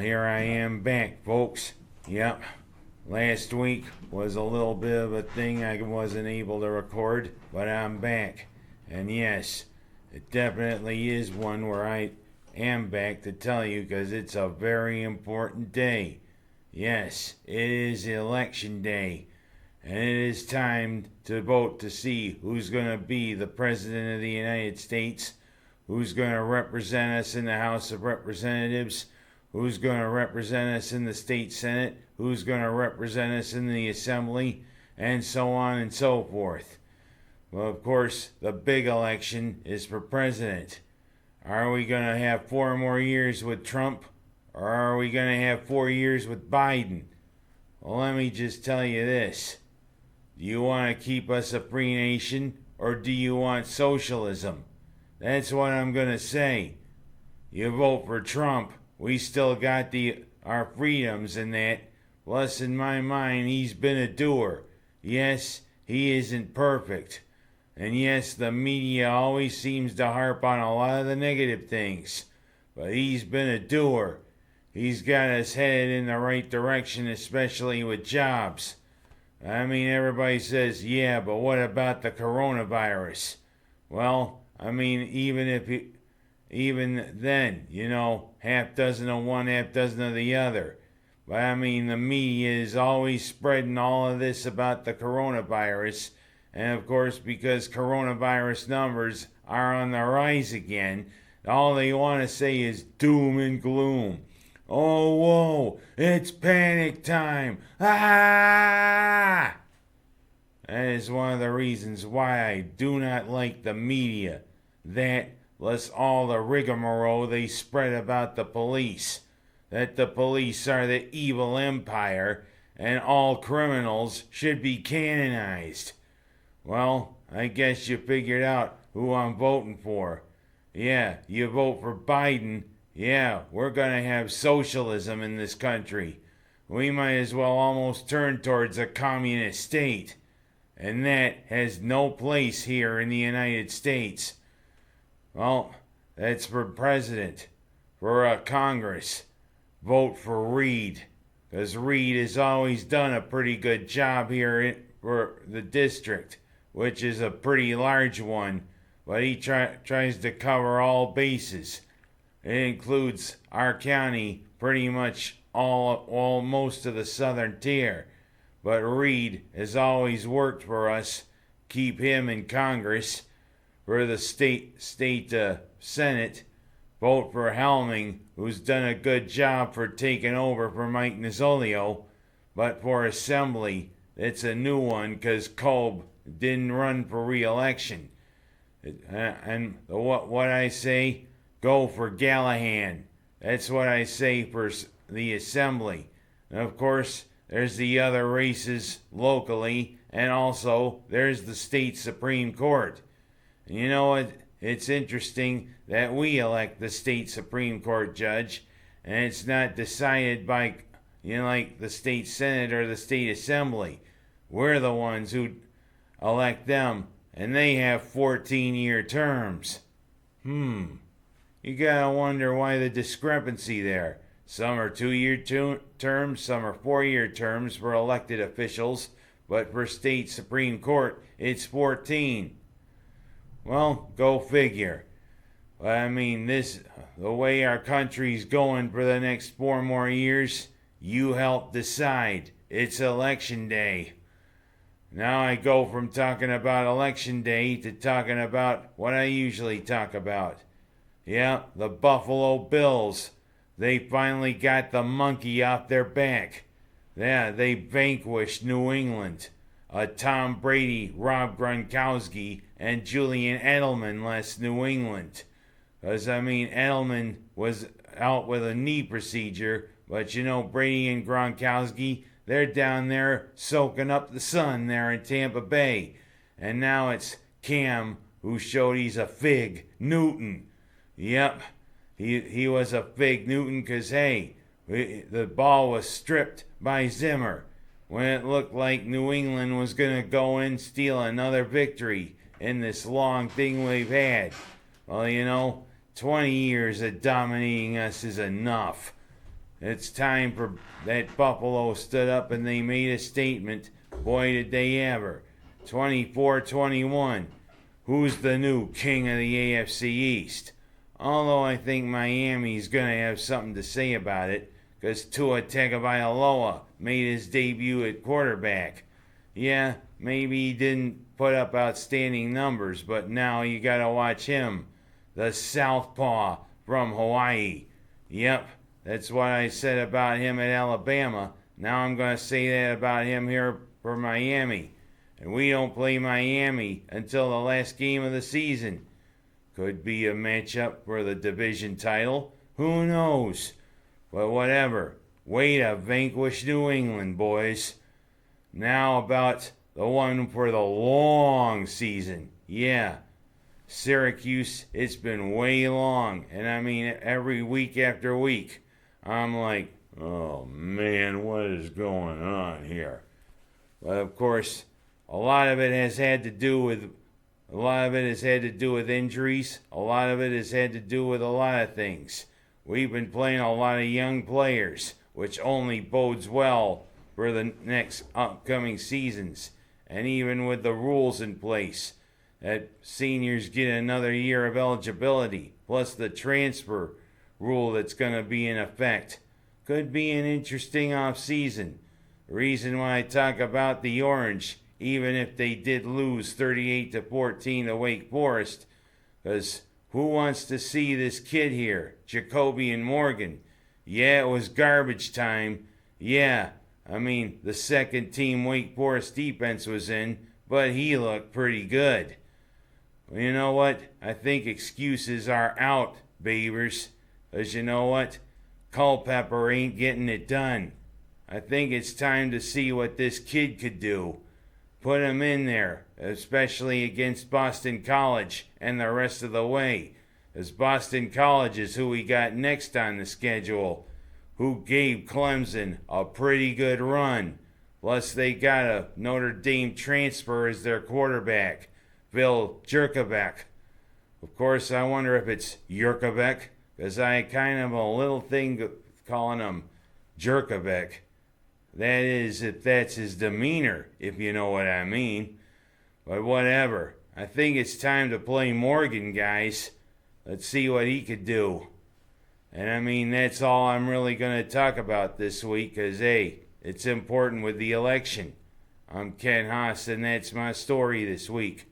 here I am back, folks. Yep. Last week was a little bit of a thing I wasn't able to record, but I'm back. And yes, it definitely is one where I am back to tell you because it's a very important day. Yes, it is election day. And it is time to vote to see who's going to be the President of the United States, who's going to represent us in the House of Representatives, who's going to represent us in the State Senate, who's going to represent us in the Assembly, and so on and so forth. Well, of course, the big election is for President. Are we going to have 4 more years with Trump, or are we going to have 4 years with Biden? Well, let me just tell you this. Do you want to keep us a free nation, or do you want socialism? That's what I'm going to say. You vote for Trump, we still got our freedoms and that. Plus, in my mind, he's been a doer. Yes, he isn't perfect. And yes, the media always seems to harp on a lot of the negative things. But he's been a doer. He's got us headed in the right direction, especially with jobs. I mean, everybody says, yeah, but what about the coronavirus? Well, I mean, even then, half dozen of one, half dozen of the other. But I mean, the media is always spreading all of this about the coronavirus. And of course, because coronavirus numbers are on the rise again, all they want to say is doom and gloom. Oh, whoa, it's panic time. Ah! That is one of the reasons why I do not like the media. That, plus all the rigmarole they spread about the police. That the police are the evil empire and all criminals should be canonized. Well, I guess you figured out who I'm voting for. Yeah, you vote for Biden. Yeah, we're gonna have socialism in this country. We might as well almost turn towards a communist state. And that has no place here in the United States. Well, that's for president. For Congress, vote for Reed. Because Reed has always done a pretty good job here for the district, which is a pretty large one. But he tries to cover all bases. It includes our county, pretty much all most of the southern tier. But Reed has always worked for us. Keep him in Congress. For the state Senate, vote for Helming, who's done a good job for taking over for Mike Nozzolio. But for Assembly, it's a new one because Kolb didn't run for re-election. And what I say, go for Gallahan. That's what I say for the Assembly. And of course, there's the other races locally, and also there's the state Supreme Court. And you know what? It's interesting that we elect the state Supreme Court judge, and it's not decided by, like the state Senate or the state Assembly. We're the ones who elect them, and they have 14-year terms. You gotta wonder why the discrepancy there. Some are 2-year terms, some are 4-year terms for elected officials, but for state Supreme Court, it's 14. Well, go figure. But I mean, the way our country's going for the next 4 more years, you help decide. It's election day. Now I go from talking about election day to talking about what I usually talk about. Yeah, the Buffalo Bills. They finally got the monkey off their back. Yeah, they vanquished New England. Tom Brady, Rob Gronkowski, and Julian Edelman left New England. Because, Edelman was out with a knee procedure, but Brady and Gronkowski, they're down there soaking up the sun there in Tampa Bay. And now it's Cam who showed he's a fig Newton. Yep, he was a fig Newton because, hey, the ball was stripped by Zimmer when it looked like New England was going to go and steal another victory in this long thing we've had. Well, 20 years of dominating us is enough. It's time for that Buffalo stood up and they made a statement. Boy, did they ever. 24-21. Who's the new king of the AFC East? Although I think Miami's going to have something to say about it, because Tua Tagovailoa made his debut at quarterback. Yeah, maybe he didn't put up outstanding numbers, but now you got to watch him. The Southpaw from Hawaii. Yep, that's what I said about him at Alabama. Now I'm going to say that about him here for Miami. And we don't play Miami until the last game of the season. Could be a matchup for the division title. Who knows? But whatever. Way to vanquish New England, boys. Now about the one for the long season. Yeah. Syracuse, it's been way long. And I mean, every week after week, I'm like, oh man, what is going on here? But of course, a lot of it has had to do with injuries. A lot of it has had to do with a lot of things. We've been playing a lot of young players, which only bodes well for the next upcoming seasons. And even with the rules in place, that seniors get another year of eligibility, plus the transfer rule that's going to be in effect. Could be an interesting off-season. The reason why I talk about the Orange, even if they did lose 38-14 to Wake Forest, because who wants to see this kid here, Jacoby and Morgan? Yeah, it was garbage time. Yeah, I mean, the second team Wake Forest defense was in, but he looked pretty good. Well, you know what? I think excuses are out, Beavers. Because you know what? Culpepper ain't getting it done. I think it's time to see what this kid could do. Put him in there, especially against Boston College and the rest of the way. As Boston College is who we got next on the schedule, who gave Clemson a pretty good run. Plus they got a Notre Dame transfer as their quarterback, Phil Jurkovec. Of course, I wonder if it's Jurkovec, because I kind of a little thing calling him Jurkovec. That is, if that's his demeanor, if you know what I mean. But whatever. I think it's time to play Morgan, guys. Let's see what he could do. And I mean, that's all I'm really going to talk about this week, because, hey, it's important with the election. I'm Ken Haas, and that's my story this week.